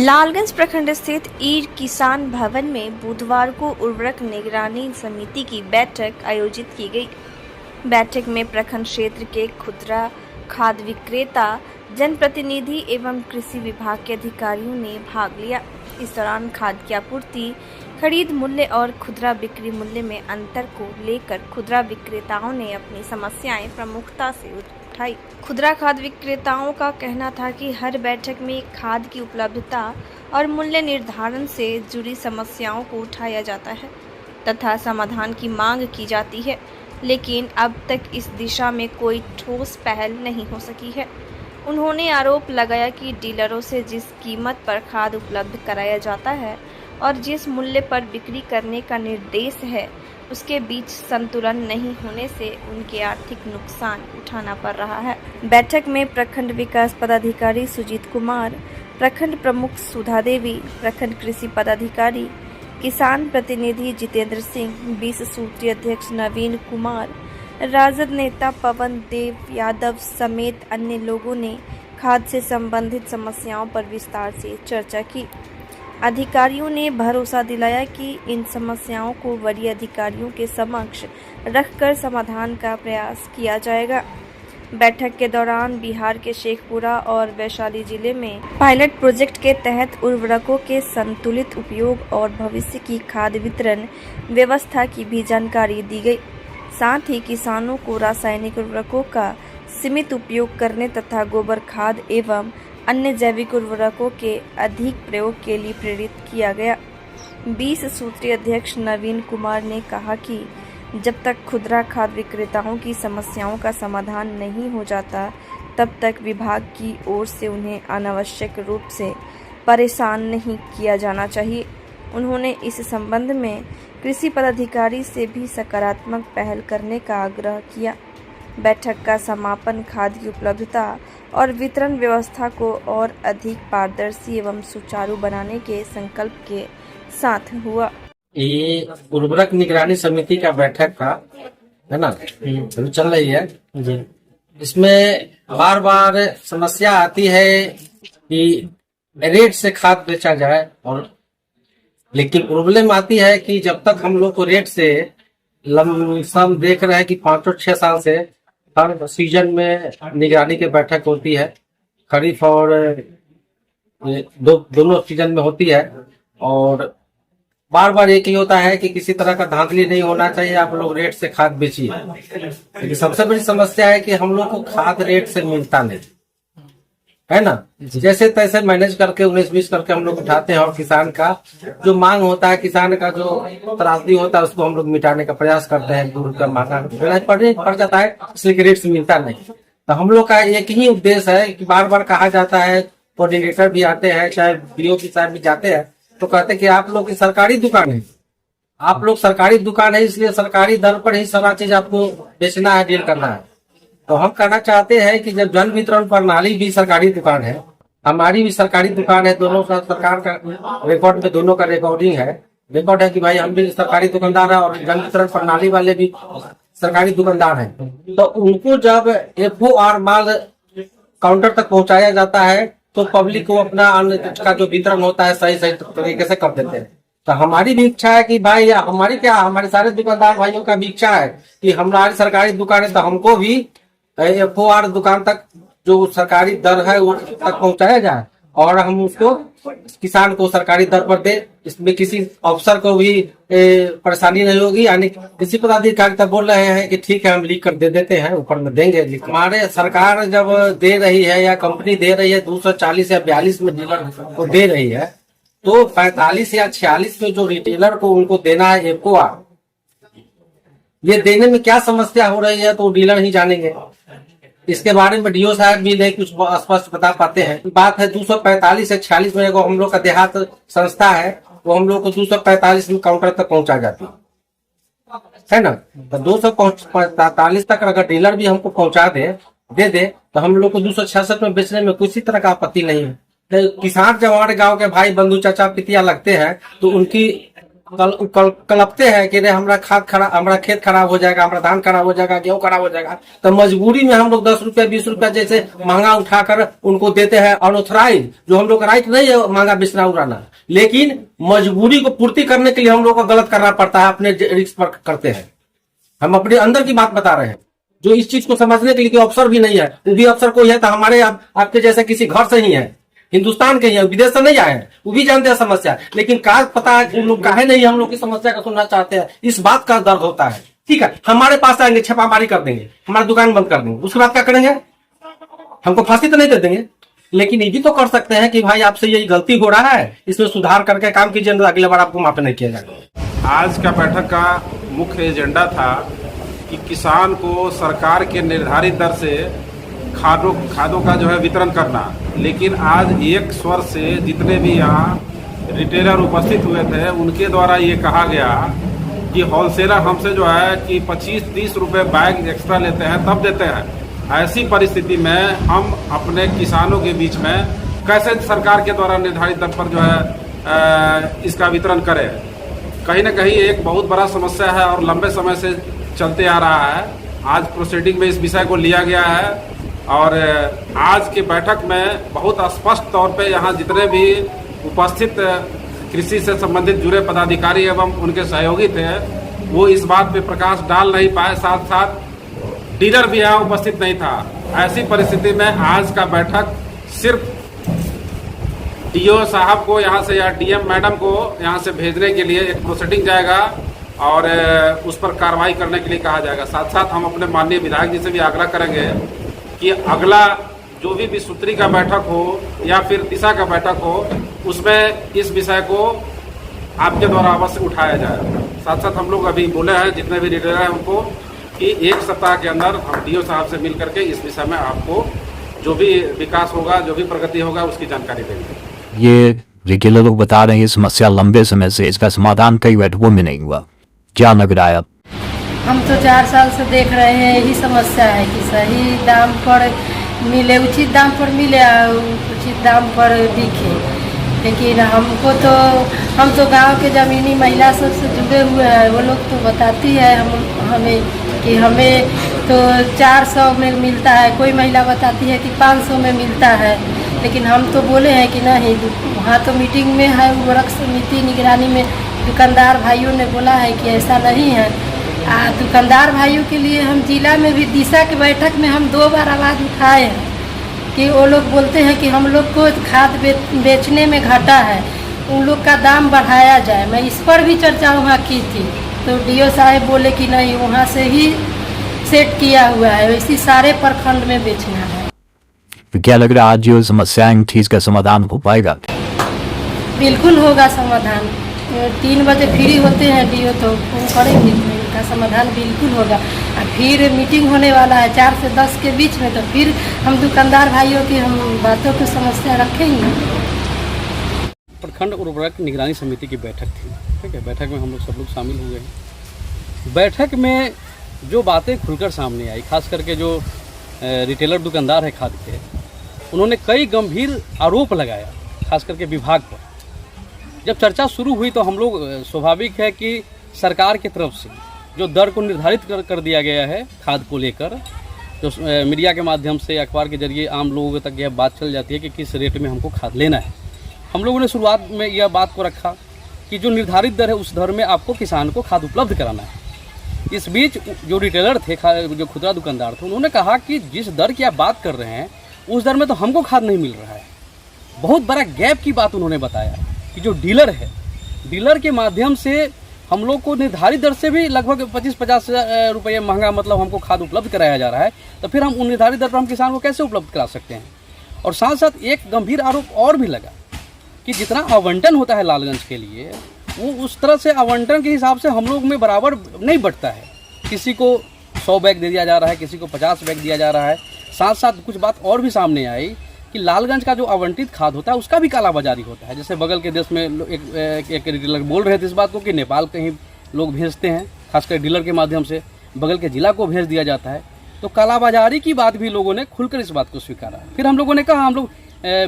लालगंज प्रखंड स्थित ईर किसान भवन में बुधवार को उर्वरक निगरानी समिति की बैठक आयोजित की गई। बैठक में प्रखंड क्षेत्र के खुदरा खाद विक्रेता, जनप्रतिनिधि एवं कृषि विभाग के अधिकारियों ने भाग लिया। इस दौरान खाद की आपूर्ति, खरीद मूल्य और खुदरा बिक्री मूल्य में अंतर को लेकर खुदरा विक्रेताओं ने अपनी समस्याएं प्रमुखता से उठाई। खुदरा खाद विक्रेताओं का कहना था कि हर बैठक में खाद की उपलब्धता और मूल्य निर्धारण से जुड़ी समस्याओं को उठाया जाता है तथा समाधान की मांग की जाती है, लेकिन अब तक इस दिशा में कोई ठोस पहल नहीं हो सकी है। उन्होंने आरोप लगाया कि डीलरों से जिस कीमत पर खाद उपलब्ध कराया जाता है और जिस मूल्य पर बिक्री करने का निर्देश है, उसके बीच संतुलन नहीं होने से उनके आर्थिक नुकसान उठाना पड़ रहा है। बैठक में प्रखंड विकास पदाधिकारी सुजीत कुमार, प्रखंड प्रमुख सुधा देवी, प्रखंड कृषि पदाधिकारी, किसान प्रतिनिधि जितेंद्र सिंह, 20 सूत्रीय अध्यक्ष नवीन कुमार, राजद नेता पवन देव यादव समेत अन्य लोगों ने खाद से संबंधित समस्याओं पर विस्तार से चर्चा की। अधिकारियों ने भरोसा दिलाया कि इन समस्याओं को वरीय अधिकारियों के समक्ष रखकर समाधान का प्रयास किया जाएगा। बैठक के दौरान बिहार के शेखपुरा और वैशाली जिले में पायलट प्रोजेक्ट के तहत उर्वरकों के संतुलित उपयोग और भविष्य की खाद वितरण व्यवस्था की भी जानकारी दी गई। साथ ही किसानों को रासायनिक उर्वरकों का सीमित उपयोग करने तथा गोबर खाद एवं अन्य जैविक उर्वरकों के अधिक प्रयोग के लिए प्रेरित किया गया। 20 सूत्रीय अध्यक्ष नवीन कुमार ने कहा कि जब तक खुदरा खाद विक्रेताओं की समस्याओं का समाधान नहीं हो जाता, तब तक विभाग की ओर से उन्हें अनावश्यक रूप से परेशान नहीं किया जाना चाहिए। उन्होंने इस संबंध में कृषि पदाधिकारी से भी सकारात्मक पहल करने का आग्रह किया। बैठक का समापन खाद की उपलब्धता और वितरण व्यवस्था को और अधिक पारदर्शी एवं सुचारू बनाने के संकल्प के साथ हुआ। ये उर्वरक निगरानी समिति का बैठक था, है ना, तो चल रही है जी। इसमें बार बार समस्या आती है कि रेट से खाद बेचा जाए, और लेकिन प्रॉब्लम आती है कि जब तक हम लोग को रेट से लमसम देख रहे हैं कि 5-6 साल से हर सीजन में निगरानी की बैठक होती है, खरीफ और दोनों सीजन में होती है, और बार बार एक ही होता है कि किसी तरह का धांधली नहीं होना चाहिए, आप लोग रेट से खाद बेचिए। लेकिन सबसे बड़ी समस्या है कि हम लोग को खाद रेट से मिलता नहीं है ना, जैसे तैसे मैनेज करके 19-20 करके हम लोग उठाते हैं, और किसान का जो मांग होता है, किसान का जो त्रासदी होता है, उसको हम लोग मिटाने का प्रयास करते हैं। दूर का महंगा पड़ जाता है, इसलिए रेट से मिलता नहीं। तो हम लोग का एक ही उद्देश्य है कि बार बार कहा जाता है, कोऑर्डिनेटर भी आते हैं, चाहे बीओ की साहब भी जाते हैं, तो कहते हैं कि आप लोग की सरकारी दुकान है, आप लोग सरकारी दुकान है, इसलिए सरकारी दर पर ही सारा चीज आपको बेचना है, डील करना है। तो हम कहना चाहते हैं कि जब जन वितरण प्रणाली भी सरकारी दुकान है, हमारी भी सरकारी दुकान है, दोनों सरकार का रिकॉर्ड में दोनों का रिकॉर्ड है कि भाई हम भी सरकारी दुकानदार है और जन वितरण प्रणाली वाले भी सरकारी दुकानदार हैं। तो उनको जब FOR माल काउंटर तक पहुंचाया जाता है, तो पब्लिक को अपना अन्न का जो वितरण होता है सही तरीके से कर देते हैं। तो हमारी भी इच्छा है कि भाई हमारे सारे दुकानदार भाइयों का भी इच्छा है कि हमारी सरकारी दुकान है, तो हमको भी FOR दुकान तक जो सरकारी दर है वो तक पहुंचाया जाए, और हम उसको किसान को सरकारी दर पर दे। इसमें किसी अफसर को भी परेशानी नहीं होगी। यानी किसी पदाधिकारी तक बोल रहे हैं कि ठीक है हम लिख कर दे देते हैं, ऊपर में देंगे। हमारे सरकार जब दे रही है या कंपनी दे रही है 240 या 42 में डीलर को दे रही है, तो 45 या 46 में जो रिटेलर को उनको देना है FOR, ये देने में क्या समस्या हो रही है तो डीलर ही जानेंगे। इसके बारे में DO साहब भी नहीं कुछ स्पष्ट बता पाते हैं। बात है 245 या 46 में हम लोग का देहात संस्था है, वो हम लोग को 245 में काउंटर तक पहुंचा जाती है ना। तो 245 तक अगर डीलर भी हमको पहुंचा दे दे तो हम लोग को 266 में बेचने में किसी तरह का आपत्ति नहीं है। तो किसान जब हमारे गाँव के भाई बंधु चाचा पितिया लगते हैं, तो उनकी कलपते हैं कि रे हमारा खेत खराब हो जाएगा, हमारा धान खराब हो जाएगा, गेहूं खराब हो जाएगा, तो मजबूरी में हम लोग 10 रुपया 20 रुपया जैसे महंगा उठाकर उनको देते हैं अनऑथराइज, जो हम लोग का राइट नहीं है महंगा बेचना उड़ाना, लेकिन मजबूरी को पूर्ति करने के लिए हम लोग को गलत करना पड़ता है, अपने रिस्क पर करते हैं। हम अपने अंदर की बात बता रहे हैं, जो इस चीज को समझने के लिए कोई अफसर भी नहीं है, वो भी अफसर कोई है तो हमारे आपके जैसे किसी घर से ही है, हिंदुस्तान के ही है, विदेश से नहीं आए हैं, वो भी जानते हैं समस्या, लेकिन का पता है लोग काहे नहीं हम लोग की समस्या का सुनना चाहते हैं, इस बात का दर्द होता है। ठीक है, हमारे पास आएंगे, छापामारी कर देंगे, हमारा दुकान बंद कर देंगे, उसके बाद क्या करेंगे? हमको फांसी तो नहीं दे देंगे, लेकिन ये भी तो कर सकते हैं कि भाई आपसे यही गलती हो रहा है, इसमें सुधार करके काम कीजिए, अगले बार आपको माफ नहीं किया जाएगा। आज का बैठक का मुख्य एजेंडा था कि किसान को सरकार के निर्धारित दर से खादों का जो है वितरण करना, लेकिन आज एक स्वर से जितने भी यहाँ रिटेलर उपस्थित हुए थे उनके द्वारा ये कहा गया कि होलसेलर हमसे जो है कि 25-30 रुपये बैग एक्स्ट्रा लेते हैं तब देते हैं। ऐसी परिस्थिति में हम अपने किसानों के बीच में कैसे सरकार के द्वारा निर्धारित दर पर जो है इसका वितरण करें? कहीं ना कहीं एक बहुत बड़ा समस्या है और लंबे समय से चलते आ रहा है। आज प्रोसीडिंग में इस विषय को लिया गया है और आज की बैठक में बहुत स्पष्ट तौर पे यहाँ जितने भी उपस्थित कृषि से संबंधित जुड़े पदाधिकारी एवं उनके सहयोगी थे वो इस बात पे प्रकाश डाल नहीं पाए, साथ साथ डीलर भी यहाँ उपस्थित नहीं था। ऐसी परिस्थिति में आज का बैठक सिर्फ डीओ साहब को यहाँ से या डीएम मैडम को यहाँ से भेजने के लिए एक प्रोसीडिंग जाएगा और उस पर कार्रवाई करने के लिए कहा जाएगा। साथ साथ हम अपने माननीय विधायक जी से भी आग्रह करेंगे कि अगला जो भी विस्तृति का बैठक हो या फिर दिशा का बैठक हो उसमें इस विषय को आपके द्वारा अवश्य उठाया जाए। साथ साथ हम लोग अभी बोले हैं जितने भी रिटेलर हैं उनको कि 1 सप्ताह के अंदर हम डीओ साहब से मिल करके इस विषय में आपको जो भी विकास होगा, जो भी प्रगति होगा उसकी जानकारी देंगे। ये रिटेलर लोग बता रहे हैं ये समस्या लंबे समय से, इसका समाधान कई बैठकों में नहीं हुआ, क्या लग रहा है? हम तो 4 साल से देख रहे हैं यही समस्या है कि सही दाम पर मिले, उचित दाम पर मिले, उचित दाम पर बिके, लेकिन हम तो गांव के जमीनी महिला सबसे जुड़े हुए हैं, वो लोग तो बताती है हमें कि हमें तो 400 में मिलता है, कोई महिला बताती है कि 500 में मिलता है, लेकिन हम तो बोले हैं कि नहीं, वहाँ तो मीटिंग में है उर्वरक समिति निगरानी में दुकानदार भाइयों ने बोला है कि ऐसा नहीं है। दुकानदार भाइयों के लिए हम जिला में भी दिशा की बैठक में हम 2 बार आवाज़ उठाए हैं कि वो लोग बोलते हैं कि हम लोग को खाद बेचने में घाटा है, उन लोग का दाम बढ़ाया जाए। मैं इस पर भी चर्चा वहाँ की थी तो डीओ साहब बोले कि नहीं, वहाँ से ही सेट किया हुआ है, वैसे सारे प्रखंड में बेचना है। तो क्या लग रहा है आज जो समस्याएं थी इसका समाधान हो पाएगा? बिल्कुल होगा समाधान। 3 बजे फ्री होते हैं डीओ तो फोन करेंगे तो इनका समाधान बिल्कुल होगा। और फिर मीटिंग होने वाला है 4 से 10 के बीच में, तो फिर हम दुकानदार भाइयों की हम बातों की समस्या रखेंगे। प्रखंड उर्वरक निगरानी समिति की बैठक थी, ठीक है। बैठक में हम लोग सब लोग शामिल हुए हैं। बैठक में जो बातें खुलकर सामने आई, खास करके जो रिटेलर दुकानदार है खाद के, उन्होंने कई गंभीर आरोप लगाया खास करके विभाग पर। जब चर्चा शुरू हुई तो हम लोग स्वाभाविक है कि सरकार की तरफ से जो दर को निर्धारित कर दिया गया है खाद को लेकर, जो मीडिया के माध्यम से अखबार के जरिए आम लोगों तक यह बात चल जाती है कि किस रेट में हमको खाद लेना है। हम लोगों ने शुरुआत में यह बात को रखा कि जो निर्धारित दर है उस दर में आपको किसान को खाद उपलब्ध कराना है। इस बीच जो रिटेलर थे, जो खुदरा दुकानदार थे, उन्होंने कहा कि जिस दर की आप बात कर रहे हैं उस दर में तो हमको खाद नहीं मिल रहा है। बहुत बड़ा गैप की बात उन्होंने बताया कि जो डीलर है, डीलर के माध्यम से हम लोग को निर्धारित दर से भी लगभग 25-50 रुपये महंगा मतलब हमको खाद उपलब्ध कराया जा रहा है, तो फिर हम उन निर्धारित दर पर हम किसान को कैसे उपलब्ध करा सकते हैं। और साथ साथ एक गंभीर आरोप और भी लगा कि जितना आवंटन होता है लालगंज के लिए, वो उस तरह से आवंटन के हिसाब से हम लोग में बराबर नहीं बंटता है। किसी को 100 बैग दे दिया जा रहा है, किसी को 50 बैग दिया जा रहा है। साथ साथ कुछ बात और भी सामने आई कि लालगंज का जो आवंटित खाद होता है उसका भी कालाबाजारी होता है। जैसे बगल के देश में एक डीलर बोल रहे थे इस बात को कि नेपाल कहीं लोग भेजते हैं, खासकर डीलर के माध्यम से बगल के जिला को भेज दिया जाता है। तो कालाबाजारी की बात भी लोगों ने खुलकर इस बात को स्वीकारा। फिर हम लोगों ने कहा, हम लोग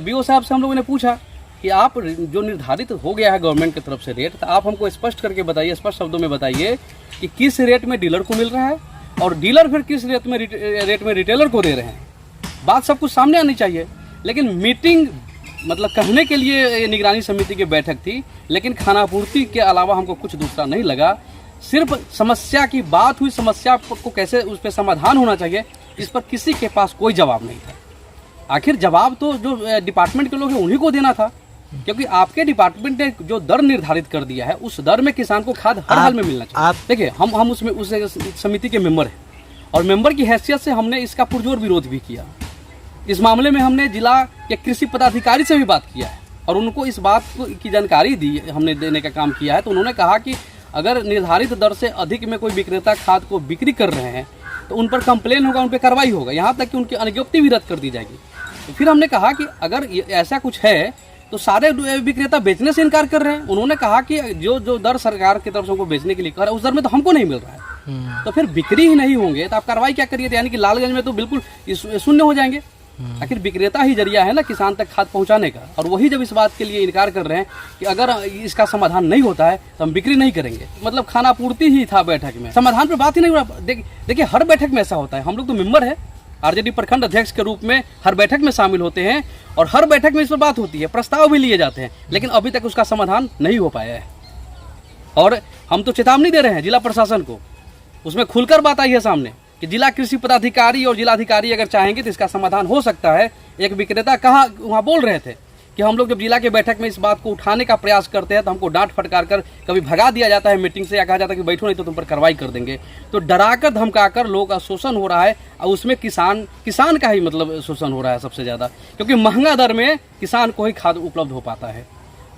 बीओ साहब से हम लोगों ने पूछा कि आप जो निर्धारित हो गया है गवर्नमेंट की तरफ से रेट, तो आप हमको स्पष्ट करके बताइए, स्पष्ट शब्दों में बताइए कि किस रेट में डीलर को मिल रहा है और डीलर फिर किस रेट में रिटेलर को दे रहे हैं। बात सब कुछ सामने आनी चाहिए। लेकिन मीटिंग मतलब कहने के लिए ये निगरानी समिति की बैठक थी, लेकिन खानापूर्ति के अलावा हमको कुछ दूसरा नहीं लगा। सिर्फ समस्या की बात हुई, समस्या को कैसे उस पर समाधान होना चाहिए, इस पर किसी के पास कोई जवाब नहीं था। आखिर जवाब तो जो डिपार्टमेंट के लोग हैं उन्हीं को देना था, क्योंकि आपके डिपार्टमेंट ने जो दर निर्धारित कर दिया है उस दर में किसान को खाद हर हाल में मिलना चाहिए। देखिए हम उसमें उस समिति के मेंबर हैं और मेंबर की हैसियत से हमने इसका पुरजोर विरोध भी किया। इस मामले में हमने जिला के कृषि पदाधिकारी से भी बात किया है और उनको इस बात की जानकारी दी, हमने देने का काम किया है। तो उन्होंने कहा कि अगर निर्धारित दर से अधिक में कोई विक्रेता खाद को बिक्री कर रहे हैं तो उन पर कंप्लेन होगा, उन पर कार्रवाई होगा, यहाँ तक कि उनकी अनुज्ञप्ति भी रद्द कर दी जाएगी। तो फिर हमने कहा कि अगर ऐसा कुछ है तो सारे विक्रेता बेचने से इनकार कर रहे हैं। उन्होंने कहा कि जो दर सरकार की तरफ से हमको बेचने के लिए कर रहा है उस दर में तो हमको नहीं मिल रहा है, तो फिर बिक्री ही नहीं होंगे तो आप कार्रवाई क्या करिए। यानी कि लालगंज में तो बिल्कुल शून्य हो जाएंगे। आखिर विक्रेता ही जरिया है ना किसान तक खाद पहुंचाने का, और वही जब इस बात के लिए इनकार कर रहे हैं कि अगर इसका समाधान नहीं होता है तो हम बिक्री नहीं करेंगे। मतलब खानापूर्ति ही था बैठक में, समाधान पे बात ही नहीं हो रहा। देखिए हर बैठक में ऐसा होता है, हम लोग तो मेंबर है, आरजेडी प्रखंड अध्यक्ष के रूप में हर बैठक में शामिल होते हैं और हर बैठक में इस पर बात होती है, प्रस्ताव भी लिए जाते हैं, लेकिन अभी तक उसका समाधान नहीं हो पाया है। और हम तो चेतावनी दे रहे हैं जिला प्रशासन को, उसमें खुलकर बात आई है सामने कि जिला कृषि पदाधिकारी और जिलाधिकारी अगर चाहेंगे तो इसका समाधान हो सकता है। एक विक्रेता कहा वहाँ बोल रहे थे कि हम लोग जब जिला के बैठक में इस बात को उठाने का प्रयास करते हैं तो हमको डांट फटकार कर कभी भगा दिया जाता है मीटिंग से, या कहा जाता है कि बैठो नहीं तो तुम पर कार्रवाई कर देंगे। तो डराकर धमकाकर लोगों का शोषण हो रहा है और उसमें किसान का ही मतलब शोषण हो रहा है सबसे ज़्यादा, क्योंकि महंगा दर में किसान को ही खाद उपलब्ध हो पाता है।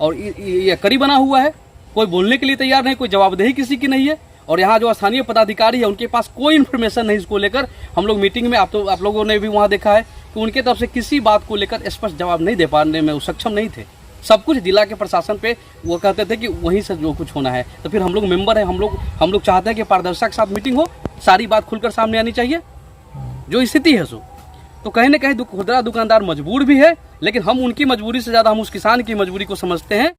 और ये कड़ी बना हुआ है, कोई बोलने के लिए तैयार नहीं, कोई जवाबदेही किसी की नहीं है। और यहाँ जो स्थानीय पदाधिकारी है उनके पास कोई इन्फॉर्मेशन नहीं इसको लेकर। हम लोग मीटिंग में आप लोगों ने भी वहाँ देखा है कि उनके तरफ से किसी बात को लेकर स्पष्ट जवाब नहीं दे पाने में वो सक्षम नहीं थे। सब कुछ जिला के प्रशासन पे वो कहते थे कि वहीं से जो कुछ होना है। तो फिर हम लोग मेंबर हैं, हम लोग चाहते हैं कि पारदर्शिता के साथ मीटिंग हो, सारी बात खुलकर सामने आनी चाहिए जो स्थिति है सो। तो कहीं ना कहीं खुदरा दुकानदार मजबूर भी है, लेकिन हम उनकी मजबूरी से ज़्यादा हम उस किसान की मजबूरी को समझते हैं।